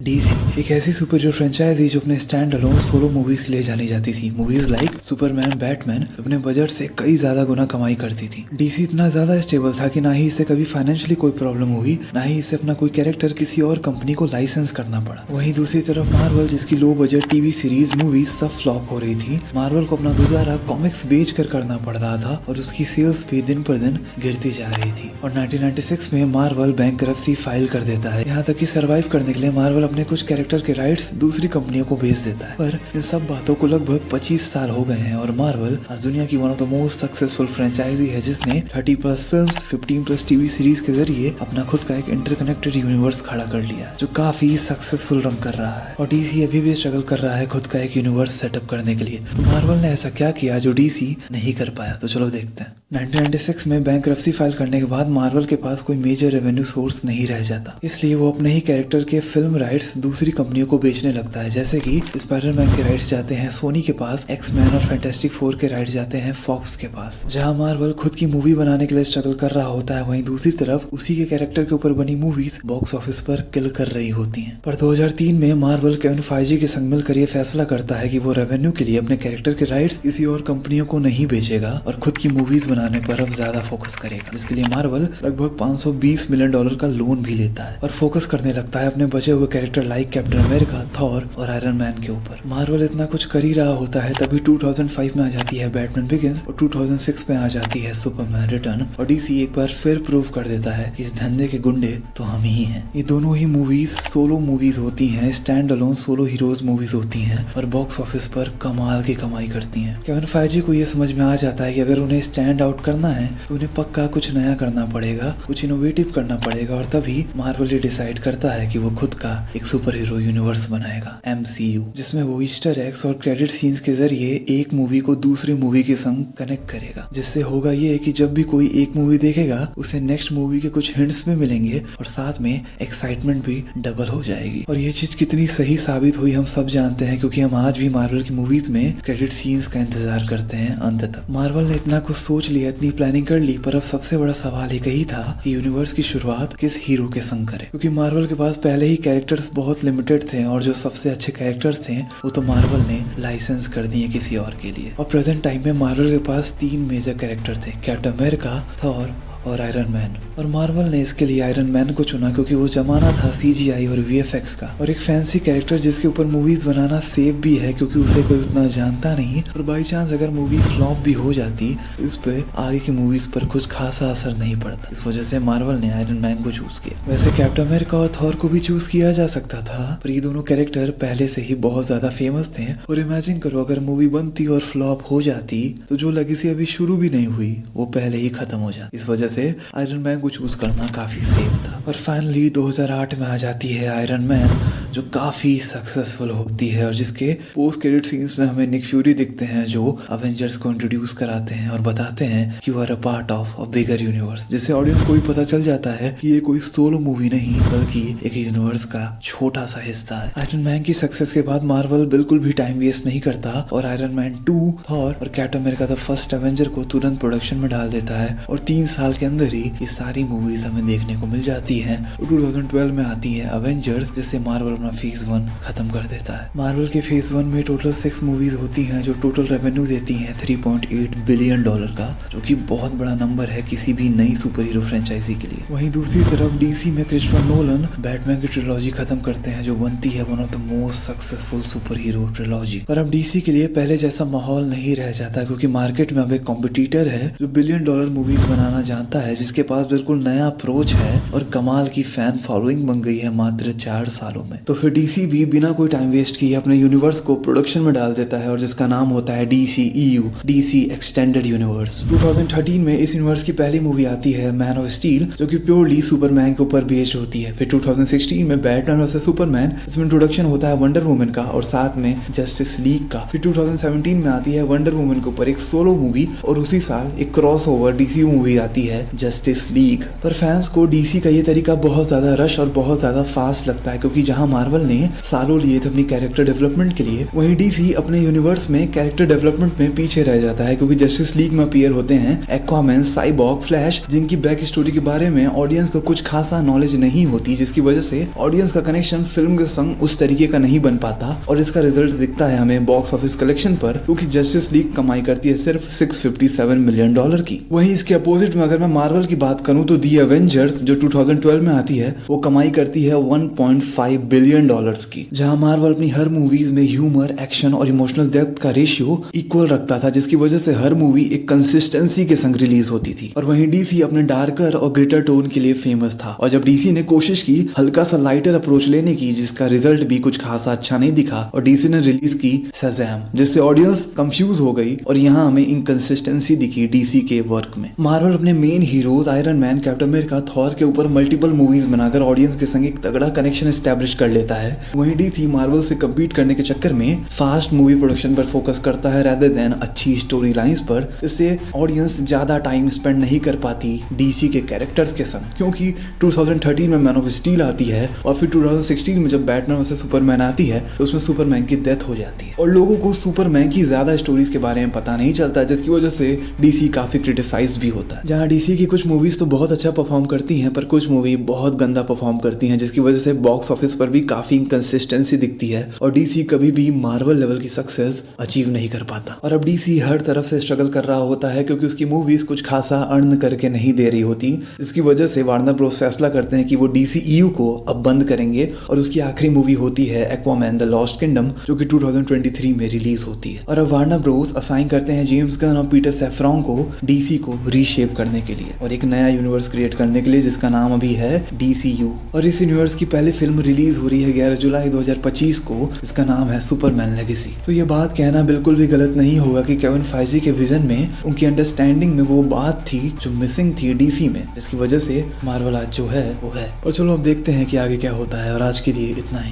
DC एक ऐसी super hero franchise जो अपने स्टैंड अलोन सोलो मूवीज के लिए जानी जाती थी। मूवीज लाइक सुपरमैन, बैटमैन अपने बजट से कई ज्यादा गुना कमाई करती थी। डीसी इतना ज्यादा स्टेबल था कि ना ही इसे कभी फाइनेंशियली कोई प्रॉब्लम हुई, ना ही इसे अपना कोई कैरेक्टर किसी और कंपनी को लाइसेंस करना पड़ा। वहीं दूसरी तरफ मार्वल, जिसकी low budget TV series movies सब फ्लॉप हो रही थी। मार्वल को अपना गुजारा कॉमिक्स बेच कर करना पड़ रहा था और उसकी सेल्स भी दिन पर दिन गिरती जा रही थी। और 1996 में मार्वल बैंकरप्सी फाइल कर देता है। यहाँ तक कि सरवाइव करने के लिए मार्वल अपने कुछ कैरेक्टर के राइट्स दूसरी कंपनियों को बेच देता है। पर इन सब बातों को लगभग 25 साल हो गए हैं और मार्वल आज दुनिया की one of the most successful franchise है, जिसने 30+ फिल्म्स, 15+ टीवी सीरीज के जरिए अपना खुद का एक इंटरकनेक्टेड यूनिवर्स खड़ा कर लिया, जो काफी सक्सेसफुल रन कर रहा है। और डीसी अभी भी स्ट्रगल कर रहा है खुद का एक यूनिवर्स सेटअप करने के लिए। तो मार्वल ने ऐसा क्या किया जो डीसी नहीं कर पाया, तो चलो देखते हैं। 1996 में बैंकरप्सी फाइल करने के बाद मार्वल के पास कोई मेजर रेवेन्यू सोर्स नहीं रह जाता, इसलिए वो अपने ही कैरेक्टर के फिल्म राइट्स दूसरी कंपनियों को बेचने लगता है। जैसे कि स्पाइडरमैन के राइट्स जाते हैं सोनी के पास, एक्स-मैन और फैंटास्टिक फोर के राइट्स जाते हैं फॉक्स के पास। जहां मार्वल खुद की मूवी बनाने के लिए स्ट्रगल कर रहा होता है, वहीं दूसरी तरफ उसी के कैरेक्टर के ऊपर बनी मूवीज बॉक्स ऑफिस पर किल कर रही होती हैं। पर 2003 में मार्वल केविन फाइजी के संग मिलकर ये फैसला करता है कि वो रेवेन्यू के लिए अपने कैरेक्टर के राइट्स किसी और कंपनियों को नहीं बेचेगा और खुद की मूवीज बनाने पर अब ज्यादा फोकस करेगा, जिसके लिए मार्वल लगभग $520 मिलियन का लोन भी लेता है और फोकस करने लगता है अपने बचे हुए character like captain America, Thor और आयरन मैन के ऊपर। मार्वल इतना कुछ कर ही रहा होता है तभी 2005 में आ जाती है बैटमैन बिगिंस और 2006 में आ जाती है सुपरमैन रिटर्न। और डीसी एक बार फिर प्रूव कर देता है कि इस धंधे के गुंडे तो हम ही हैं। ये दोनों ही मूवीज सोलो मूवीज होती हैं, stand alone solo heroes movies होती हैं और बॉक्स ऑफिस पर कमाल की कमाई करती हैं। केविन फाइजी को ये समझ में आ जाता है कि अगर उन्हें स्टैंड आउट करना है तो उन्हें पक्का कुछ नया करना पड़ेगा, कुछ इनोवेटिव करना पड़ेगा। और तभी मार्वल ये डिसाइड करता है कि वो खुद का एक सुपर हीरो यूनिवर्स बनाएगा, MCU, जिसमें वो ईस्टर एग्स और क्रेडिट सीन्स के जरिए एक मूवी को दूसरी मूवी के संग कनेक्ट करेगा। जिससे होगा ये कि जब भी कोई एक मूवी देखेगा उसे नेक्स्ट मूवी के कुछ हिंट्स भी मिलेंगे और साथ में एक्साइटमेंट भी डबल हो जाएगी। और ये चीज कितनी सही साबित हुई हम सब जानते हैं, क्योंकि हम आज भी मार्वल की मूवीज में क्रेडिट सीन्स का इंतजार करते हैं अंत तक। मार्वल ने इतना कुछ सोच लिया, इतनी प्लानिंग कर ली, पर अब सबसे बड़ा सवाल एक ही था कि यूनिवर्स की शुरुआत किस हीरो के संग करे, क्योंकि मार्वल के पास पहले ही कैरेक्टर्स बहुत लिमिटेड थे और जो सबसे अच्छे कैरेक्टर्स थे वो तो मार्वल ने लाइसेंस कर दिए किसी और के लिए। और प्रेजेंट टाइम में मार्वल के पास 3 मेजर कैरेक्टर थे, कैप्टन अमेरिका, थॉर और आयरन मैन। और मार्वल ने इसके लिए आयरन मैन को चुना क्योंकि वो जमाना था CGI और VFX का और एक फैंसी कैरेक्टर जिसके ऊपर मूवीज बनाना सेफ भी है क्योंकि उसे कोई उतना जानता नहीं और बाई चांस अगर मूवी फ्लॉप भी हो जाती तो इस पे आगे की मूवीज पर कुछ खासा असर नहीं पड़ता। इस वजह से मार्वल ने आयरन मैन को चूज किया। वैसे कैप्टन अमेरिका और थॉर को भी चूज किया जा सकता था, पर ये दोनों कैरेक्टर पहले से ही बहुत ज्यादा फेमस थे और इमेजिन करो अगर मूवी बनती और फ्लॉप हो जाती तो जो लेगेसी अभी शुरू भी नहीं हुई वो पहले ही खत्म हो जाती। इस वजह से आयरन मैन को चूज करना काफी सेफ था। और फाइनली 2008 में आ जाती है आयरन मैन, जो काफी सक्सेसफुल होती है और जिसके पोस्ट क्रेडिट सीन्स में हमें निक फ्यूरी दिखते हैं जो अवेंजर्स को इंट्रोड्यूस कराते हैं और बताते हैं कि you are a part of a bigger universe, जिससे ऑडियंस को भी पता चल जाता है कि ये कोई सोलो मूवी नहीं बल्कि एक यूनिवर्स का छोटा सा हिस्सा है। आयरन मैन की सक्सेस के बाद मार्वल बिल्कुल भी टाइम वेस्ट नहीं करता और आयरन मैन 2, थॉर और captain America the first Avenger को तुरंत प्रोडक्शन में डाल देता है और 3 साल के अंदर ही ये सारी मूवीज हमें देखने को मिल जाती हैं। 2012 में आती है अवेंजर्स, जिससे मार्वल अपना फेज 1 खत्म कर देता है। मार्वल के फेज 1 में टोटल 6 मूवीज होती हैं जो टोटल रेवेन्यू देती हैं $3.8 बिलियन का, जो कि बहुत बड़ा नंबर है किसी भी नई सुपर हीरो फ्रेंचाइजी के लिए। वहीं दूसरी तरफ डीसी में क्रिस्टोफर नोलन बैटमैन की ट्रिलॉजी खत्म करते हैं, जो बनती है one of the most successful super hero trilogy. पर अब डीसी के लिए पहले जैसा माहौल नहीं रह जाता, क्योंकि मार्केट में अब एक कॉम्पिटिटर है जो $बिलियन मूवीज बनाना जानता है, जिसके पास बिल्कुल नया अप्रोच है और कमाल की फैन फॉलोइंग बन गई है मात्र 4 सालों में। तो फिर डीसी भी बिना कोई टाइम वेस्ट किए अपने यूनिवर्स को प्रोडक्शन में डाल देता है और जिसका नाम होता है DCEU, DC एक्सटेंडेड यूनिवर्स। 2013 में इस यूनिवर्स की पहली मूवी आती है मैन ऑफ स्टील, जो कि प्योरली सुपरमैन के ऊपर बेस्ड होती है। फिर 2016 में बैटमैन वर्सेस सुपरमैन, इसमें इंट्रोडक्शन होता है वंडर वुमन का और साथ में जस्टिस लीग का। फिर 2017 में आती है वंडर वुमन के ऊपर एक सोलो मूवी और उसी साल एक क्रॉसओवर DCU मूवी आती है है जस्टिस लीग। पर फैंस को डीसी का ये तरीका बहुत ज्यादा रश और बहुत ज्यादा फास्ट लगता है, क्योंकि जहां मार्वल ने सालों लिए थे अपनी कैरेक्टर डेवलपमेंट के लिए, वहीं डीसी अपने यूनिवर्स में कैरेक्टर डेवलपमेंट में पीछे रह जाता है। क्योंकि जस्टिस लीग में अपीयर होते हैं एक्वामैन, साइबॉर्ग, फ्लैश, जिनकी बैक स्टोरी के बारे में ऑडियंस को कुछ खासा नॉलेज नहीं होती, जिसकी वजह से ऑडियंस का कनेक्शन फिल्म के संग उस तरीके का नहीं बन पाता। और इसका रिजल्ट दिखता है हमें बॉक्स ऑफिस कलेक्शन पर, क्योंकि जस्टिस लीग कमाई करती है सिर्फ $657 मिलियन की। वहीं इसके अपोजिट में अगर मैं मार्वल की बात करूं तो दी एवेंजर्स जो 2012 में आती है वो कमाई करती है $1.5 बिलियन की। जहां मार्वल अपनी हर मूवीज में ह्यूमर, एक्शन और इमोशनल डेप्थ का रेशियो इक्वल रखता था, जिसकी वजह से हर मूवी एक कंसिस्टेंसी के संग रिलीज होती थी। और वहीं डीसी अपने डार्कर और ग्रेटर टोन के लिए फेमस था। और जब डीसी ने कोशिश की हल्का सा लाइटर अप्रोच लेने की, जिसका रिजल्ट भी कुछ खासा अच्छा नहीं दिखा, और डीसी ने रिलीज की शज़ैम, जिससे ऑडियंस कंफ्यूज हो गई। और यहाँ हमें इनकंसिस्टेंसी दिखी डीसी के वर्क में। मार्वल अपने main heroes iron man, captain America, Thor के ऊपर मल्टीपल मूवीज बनाकर ऑडियंस के संग एक तगड़ा कनेक्शन एस्टैब्लिश कर लेता है। वहीं डीसी मार्वल से कम्पीट करने के चक्कर में फास्ट मूवी प्रोडक्शन पर फोकस करता है rather than अच्छी स्टोरी लाइंस पर। इससे ऑडियंस ज्यादा टाइम स्पेंड नहीं कर पाती डीसी के कैरेक्टर्स के संग, क्योंकि 2013 में मैन ऑफ स्टील आती है और फिर 2016 में जब बैटमैन वर्सेस सुपरमैन आती है तो उसमें सुपरमैन की डेथ हो जाती है और लोगों को सुपरमैन की ज्यादा स्टोरीज के बारे में पता नहीं चलता, जिसकी वजह से डीसी काफी क्रिटिसाइज भी होता है। जहां डीसी की कुछ मूवीज तो बहुत अच्छा परफॉर्म करती हैं, पर कुछ मूवी बहुत गंदा परफॉर्म करती हैं, जिसकी वजह से बॉक्स ऑफिस पर भी काफी इनकंसिस्टेंसी दिखती है और डीसी कभी भी मार्वल लेवल की सक्सेस अचीव नहीं कर पाता। और अब डीसी हर तरफ से स्ट्रगल कर रहा होता है, क्योंकि उसकी मूवीज कुछ खासा अर्न करके नहीं दे रही होती, जिसकी वजह से वार्नर ब्रोस फैसला करते हैं कि वो DCEU को अब बंद करेंगे। और उसकी आखिरी मूवी होती है एक्वामैन द लॉस्ट किंगडम, जो कि 2023 में रिलीज होती है। और अब वार्नर ब्रोस असाइन करते हैं जेम्स गन और पीटर सैफ्रॉन को डीसी को रीशेप करने के लिए और एक नया यूनिवर्स क्रिएट करने के लिए, जिसका नाम अभी है DCU। और इस यूनिवर्स की पहली फिल्म रिलीज हो रही है 11 जुलाई 2025 को, जिसका नाम है सुपरमैन लेगेसी। तो ये बात कहना बिल्कुल भी गलत नहीं होगा कि केविन फाइजी के विजन में, उनकी अंडरस्टैंडिंग में वो बात थी जो मिसिंग थी डीसी में, जिसकी वजह से मार्वल आज जो है वो है। और चलो अब देखते हैं कि आगे क्या होता है, और आज के लिए इतना ही।